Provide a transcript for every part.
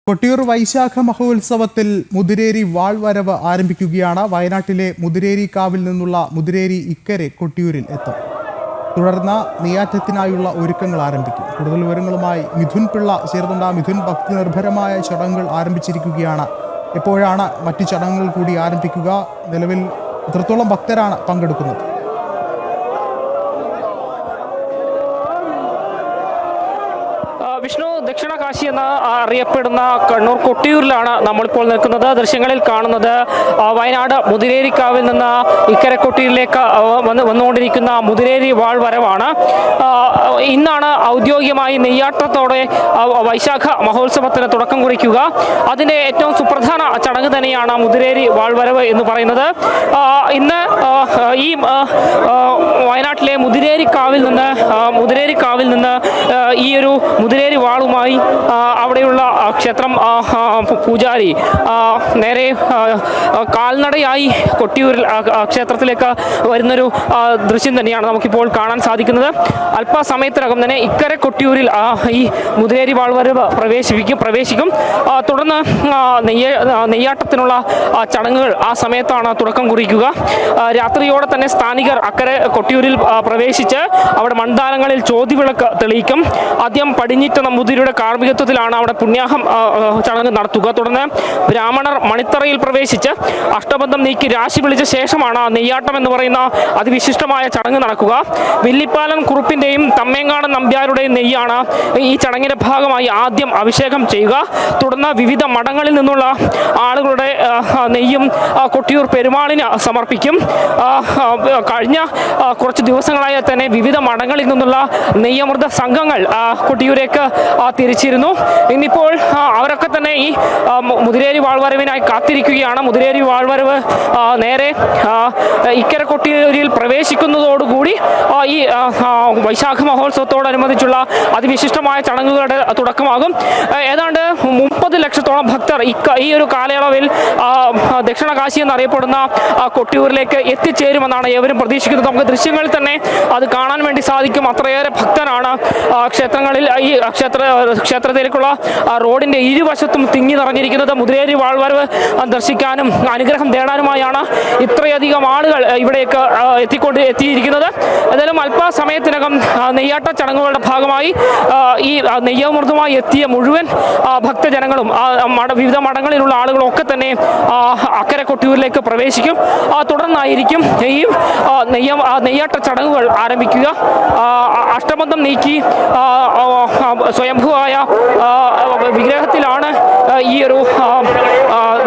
കൊട്ടിയൂർ വൈശാഖ മഹോത്സവത്തിൽ മുതിരേരി വാൾവരവ് ആരംഭിക്കുകയാണ്. വയനാട്ടിലെ മുതിരേരി കാവിൽ നിന്നുള്ള മുതിരേരി ഇക്കരെ കൊട്ടിയൂരിൽ എത്തും. തുടർന്ന് നെയ്യാറ്റത്തിനായുള്ള ഒരുക്കങ്ങൾ ആരംഭിക്കും. കൂടുതൽ വിവരങ്ങളുമായി മിഥുൻ പിള്ള ചേർന്നുണ്ട്. മിഥുൻ, ഭക്തി നിർഭരമായ ചടങ്ങുകൾ ആരംഭിച്ചിരിക്കുകയാണ്. എപ്പോഴാണ് മറ്റു ചടങ്ങുകൾ കൂടി ആരംഭിക്കുക? നിലവിൽ എത്രത്തോളം ഭക്തരാണ് പങ്കെടുക്കുന്നത്? വിഷ്ണു, ദക്ഷിണ കാശി എന്ന് അറിയപ്പെടുന്ന കണ്ണൂർ കൊട്ടിയൂരിലാണ് നമ്മളിപ്പോൾ നിൽക്കുന്നത്. ദൃശ്യങ്ങളിൽ കാണുന്നത് വയനാട് മുതിരേരിക്കാവിൽ നിന്ന് ഇക്കരെ കൊട്ടിയൂരിലേക്ക് വന്നുകൊണ്ടിരിക്കുന്ന മുതിരേരി വാൾ വരവാണ്. ഇന്നാണ് ഔദ്യോഗികമായി നെയ്യാട്ടത്തോടെ വൈശാഖ മഹോത്സവത്തിന് തുടക്കം കുറിക്കുക. അതിൻ്റെ ഏറ്റവും സുപ്രധാന ചടങ്ങ് തന്നെയാണ് മുതിരേരി വാൾ വരവ് എന്ന് പറയുന്നത്. ഇന്ന് ഈ വയനാട്ടിലെ മുതിരേരിക്കാവിൽ നിന്ന് ഈ ഒരു മുതിരേരി വാളുമായി അവിടെയുള്ള ക്ഷേത്രം പൂജാരി നേരെ കാൽനടയായി കൊട്ടിയൂരിൽ ക്ഷേത്രത്തിലേക്ക് വരുന്നൊരു ദൃശ്യം തന്നെയാണ് നമുക്കിപ്പോൾ കാണാൻ സാധിക്കുന്നത്. അല്പസമയത്തിനകം തന്നെ ഇക്കരെ കൊട്ടിയൂരിൽ ഈ മുതിരേരി വാൾവരവ് പ്രവേശിക്കും. തുടർന്ന് നെയ്യാട്ടത്തിനുള്ള ചടങ്ങുകൾ ആ സമയത്താണ് തുടക്കം കുറിക്കുക. രാത്രിയോടെ തന്നെ സ്ഥാനികർ അക്കരെ കൊട്ടിയൂരിൽ പ്രവേശിച്ച് അവിടെ മണ്ഡാലങ്ങളിൽ ചോതിവിളക്ക് തെളിയിക്കും. ആദ്യം പടിഞ്ഞിറ്റ നമ്പൂതിരിയുടെ കാർമ്മികത്വത്തിലാണ് അവിടെ പുണ്യാഹം ചടങ്ങ് നടത്തുക. തുടർന്ന് ബ്രാഹ്മണർ മണിത്തറയിൽ പ്രവേശിച്ച് അഷ്ടബന്ധം നീക്കി രാശി വിളിച്ച ശേഷമാണ് നെയ്യാട്ടം എന്ന് പറയുന്ന അതിവിശിഷ്ടമായ ചടങ്ങ് നടക്കുക. വില്ലിപ്പാലൻ കുറുപ്പിന്റെയും തമ്മേങ്ങാട് നമ്പ്യാരുടെയും നെയ്യാണ് ഈ ചടങ്ങിന്റെ ഭാഗമായി ആദ്യം അഭിഷേകം ചെയ്യുക. തുടർന്ന് വിവിധ മഠങ്ങളിൽ നിന്നുള്ള ആളുകളുടെ നെയ്യും കൊട്ടിയൂർ പെരുമാളിന് സമർപ്പിക്കും. കഴിഞ്ഞ കുറച്ച് ദിവസങ്ങളായി തന്നെ വിവിധ മഠങ്ങളിൽ നിന്നുള്ള നെയ്യമൃത സംഘങ്ങൾ കൊട്ടിയൂരേക്ക് തിരിച്ചിരുന്നു. ഇന്നിപ്പോൾ അവരൊക്കെ തന്നെ ഈ മുതിരേരി വാൾവരവിനായി കാത്തിരിക്കുകയാണ്. മുതിരേരി വാൾവരവ് നേരെ ഇക്കരെ കൊട്ടിയൂരിൽ പ്രവേശിക്കുന്നതോടുകൂടി ഈ വൈശാഖ മഹോത്സവത്തോടനുബന്ധിച്ചുള്ള അതിവിശിഷ്ടമായ ചടങ്ങുകളുടെ തുടക്കമാകും. ഏതാണ്ട് 30 ലക്ഷത്തോളം ഭക്തർ ഈ ഒരു കാലയളവിൽ ദക്ഷിണ കാശി എന്നറിയപ്പെടുന്ന കൊട്ടിയൂരിലേക്ക് എത്തിച്ചേരുമെന്നാണ് ഏവരും പ്രതീക്ഷിക്കുന്നത്. നമുക്ക് ദൃശ്യങ്ങളിൽ തന്നെ അത് കാണാൻ വേണ്ടി സാധിക്കും. അത്രയേറെ ഭക്തരാണ് ക്ഷേത്രങ്ങളിൽ ഈ ക്ഷേത്രത്തിലേക്കുള്ള റോഡിന്റെ ഇരുവശത്തും തിങ്ങി നിറഞ്ഞിരിക്കുന്നത്. മുതിരേരി വാൾവരവ് ദർശിക്കാനും അനുഗ്രഹം തേടാനുമായാണ് ഇത്രയധികം ആളുകൾ ഇവിടേക്ക് എത്തിയിരിക്കുന്നത്. ഏതായാലും അല്പസമയത്തിനകം നെയ്യാട്ട ചടങ്ങുകളുടെ ഭാഗമായി ഈ നെയ്യമൃതമായി എത്തിയ മുഴുവൻ ഭക്തജനങ്ങളും വിവിധ മഠങ്ങളിലുള്ള ആളുകളും ഒക്കെ തന്നെ അക്കരെ കൊട്ടിയൂരിലേക്ക് പ്രവേശിക്കും. തുടർന്നായിരിക്കും ഈ നെയ്യാട്ട ചടങ്ങുകൾ ആരംഭിക്കുക. അഷ്ടബന്ധം നീക്കി സ്വയംഭൂവായ വിഗ്രഹത്തിലാണ് ഈ ഒരു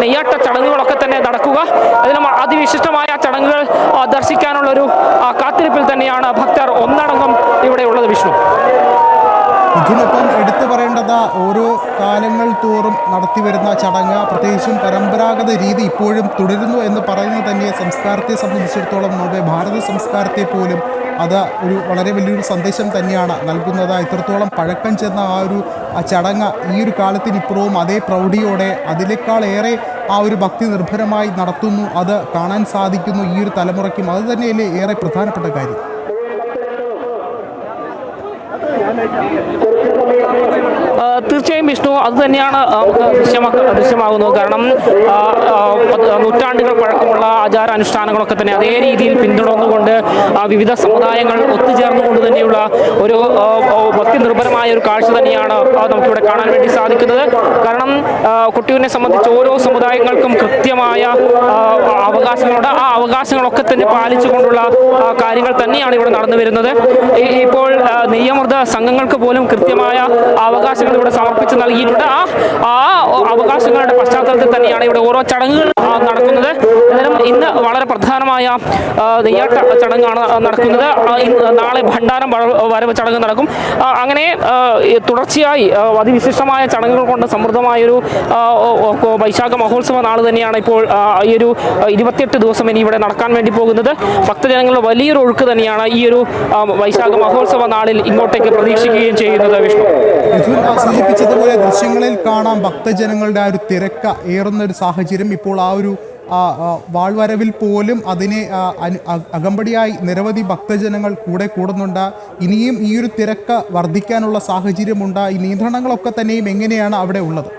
നെയ്യാട്ട ചടങ്ങുകളൊക്കെ തന്നെ നടക്കുക. അതിലും അതിവിശിഷ്ടമായ ചടങ്ങുകൾ ദർശിക്കാനുള്ളൊരു കാത്തിരിപ്പിൽ തന്നെയാണ് ഭക്തർ ഒന്നടങ്കം ഇവിടെ ഉള്ളത്. വിഷ്ണു, ഇതിനൊപ്പം എടുത്തു പറയേണ്ടത് ഓരോ കാലങ്ങൾ തോറും നടത്തിവരുന്ന ചടങ്ങ്, പ്രത്യേകിച്ചും പരമ്പരാഗത രീതി ഇപ്പോഴും തുടരുന്നു എന്ന് പറയുന്നത് തന്നെ സംസ്കാരത്തെ സംബന്ധിച്ചിടത്തോളം നമ്മുടെ ഭാരത സംസ്കാരത്തെ പോലും അത് ഒരു വളരെ വലിയൊരു സന്ദേശം തന്നെയാണ് നൽകുന്നത്. ഇത്രത്തോളം പഴക്കം ചെന്ന ആ ചടങ്ങ് ഈ ഒരു കാലത്തിനിപ്പുറവും അതേ പ്രൗഢിയോടെ അതിനേക്കാളേറെ ആ ഒരു ഭക്തി നിർഭരമായി നടത്തുന്നു. അത് കാണാൻ സാധിക്കുന്നു ഈ ഒരു തലമുറയ്ക്കും. അത് തന്നെയല്ലേ ഏറെ പ്രധാനപ്പെട്ട കാര്യം. തീർച്ചയായും വിഷ്ണു, അത് തന്നെയാണ് ദൃശ്യമാകുന്നത്. കാരണം നൂറ്റാണ്ടുകൾ പഴക്കമുള്ള ആചാരാനുഷ്ഠാനങ്ങളൊക്കെ തന്നെ അതേ രീതിയിൽ പിന്തുടർന്നുകൊണ്ട് വിവിധ സമുദായങ്ങൾ ഒത്തുചേർന്നുകൊണ്ട് തന്നെയുള്ള ഒരു ഭക്തി നിർഭരമായ ഒരു കാഴ്ച തന്നെയാണ് നമുക്കിവിടെ കാണാൻ വേണ്ടി സാധിക്കുന്നത്. കാരണം കൊട്ടിയൂരിനെ സംബന്ധിച്ച് ഓരോ സമുദായങ്ങൾക്കും കൃത്യമായ അവകാശങ്ങളുണ്ട്. ആ അവകാശങ്ങളൊക്കെ തന്നെ പാലിച്ചുകൊണ്ടുള്ള കാര്യങ്ങൾ തന്നെയാണ് ഇവിടെ നടന്നു വരുന്നത്. ഇപ്പോൾ നെയ്യമൃത സംഘങ്ങൾക്ക് പോലും കൃത്യമായ അവകാശങ്ങൾ ഇവിടെ സമർപ്പിച്ച് നൽകിയിട്ടുണ്ട്. ആ അവകാശങ്ങളുടെ പശ്ചാത്തലത്തിൽ തന്നെയാണ് ഇവിടെ ഓരോ ചടങ്ങുകൾ നടക്കുന്നത്. എന്നാലും ഇന്ന് വളരെ പ്രധാനമായ നെയ്യാട്ട ചടങ്ങാണ് നടക്കുന്നത്. നാളെ ഭണ്ഡാരം വരവ് ചടങ്ങ് നടക്കും. അങ്ങനെ തുടർച്ചയായി അതിവിശിഷ്ടമായ ചടങ്ങുകൾ കൊണ്ട് സമൃദ്ധമായൊരു വൈശാഖ മഹോത്സവ നാൾ തന്നെയാണ് ഇപ്പോൾ ഈ ഒരു 28 ദിവസം ഇനി ഇവിടെ നടക്കാൻ വേണ്ടി പോകുന്നത്. ഭക്തജനങ്ങളുടെ വലിയൊരു ഒഴുക്ക് തന്നെയാണ് ഈ ഒരു വൈശാഖ മഹോത്സവ നാളിൽ ഇങ്ങോട്ടേക്ക് പ്രതീക്ഷിക്കുകയും ചെയ്യുന്നത്. വിഷ്ണു, സൂചിപ്പിച്ചതുപോലെ ദൃശ്യങ്ങളിൽ കാണാം ഭക്തജനങ്ങളുടെ ആ ഒരു തിരക്ക് ഏറുന്ന ഒരു സാഹചര്യം. ഇപ്പോൾ ആ ഒരു വാൾവരവിൽ പോലും അതിനെ അകമ്പടിയായി നിരവധി ഭക്തജനങ്ങൾ കൂടെ കൂടുന്നുണ്ട്. ഇനിയും ഈ ഒരു തിരക്ക് വർദ്ധിക്കാനുള്ള സാഹചര്യമുണ്ട്. ഈ നിയന്ത്രണങ്ങളൊക്കെ തന്നെയും എങ്ങനെയാണ് അവിടെ ഉള്ളത്?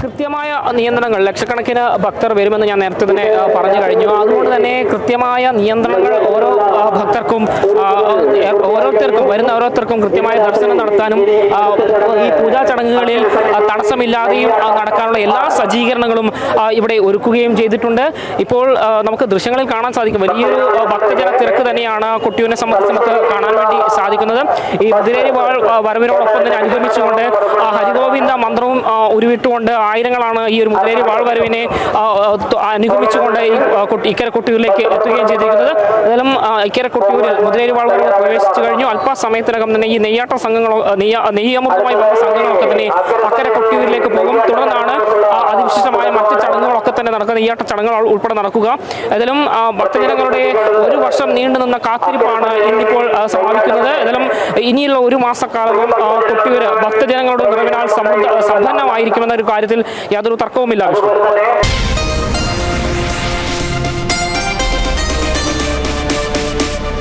കൃത്യമായ നിയന്ത്രണങ്ങൾ, ലക്ഷക്കണക്കിന് ഭക്തർ വരുമെന്ന് ഞാൻ നേരത്തെ തന്നെ പറഞ്ഞു കഴിഞ്ഞു. അതുകൊണ്ട് തന്നെ കൃത്യമായ നിയന്ത്രണങ്ങൾ ഓരോ ഭക്തർക്കും വരുന്ന ഓരോരുത്തർക്കും കൃത്യമായ ദർശനം നടത്താനും ഈ പൂജാ ചടങ്ങുകളിൽ തടസ്സമില്ലാതെയും നടക്കാനുള്ള എല്ലാ സജ്ജീകരണങ്ങളും ഇവിടെ ഒരുക്കുകയും ചെയ്തിട്ടുണ്ട്. ഇപ്പോൾ നമുക്ക് ദൃശ്യങ്ങളിൽ കാണാൻ സാധിക്കും വലിയൊരു ഭക്തജന തിരക്ക് തന്നെയാണ് കൊട്ടിയൂരിനെ സംബന്ധിച്ച് നമുക്ക് കാണാൻ വേണ്ടി സാധിക്കുന്നത്. ഈ മുതിരേരി വരവിനോടൊപ്പം തന്നെ അനുഗമിച്ചുകൊണ്ട് ഹരിഗോവിന്ദ മന്ത്രവും ഉരുവിട്ടുകൊണ്ട് ആയിരങ്ങളാണ് ഈ ഒരു മുതിരേരി വാൾ വരവിനെ അനുഗമിച്ചുകൊണ്ട് ഈ ഇക്കര കൊട്ടിയൂരിലേക്ക് എത്തുകയും ചെയ്തിരിക്കുന്നത്. ഏതായാലും ഇക്കര കൊട്ടിയൂരിൽ മുതിരേരി വാൾ വരവ് പ്രവേശിച്ചു കഴിഞ്ഞു. അല്പസമയത്തിനകം തന്നെ ഈ നെയ്യാട്ട സംഘങ്ങളോ നെയ്യമൊക്കെ വന്ന സംഘങ്ങളൊക്കെ തന്നെ അക്കരെ കൊട്ടിയൂരിലേക്ക് പോകും. തുടർന്നാണ് അതിവിശിഷ്ടമായ മറ്റ് ചടങ്ങുകളൊക്കെ തന്നെ നടക്കുക, നെയ്യാട്ട ചടങ്ങുകൾ ഉൾപ്പെടെ നടക്കുക. ഏതായാലും ഭക്തജനങ്ങളുടെ ഒരു വർഷം നീണ്ടു നിന്ന കാത്തിരിപ്പാണ് ഇന്നിപ്പോൾ സമാപിക്കുന്നത്. ഏതായാലും ഇനിയുള്ള ഒരു മാസക്കാലവും കൊട്ടിയൂര് ഭക്തജനങ്ങളുടെ നിറവിനാൽ സമ്പന്നമായിരിക്കുമെന്ന ഒരു കാര്യത്തിൽ യാതൊരു തർക്കവുമില്ല.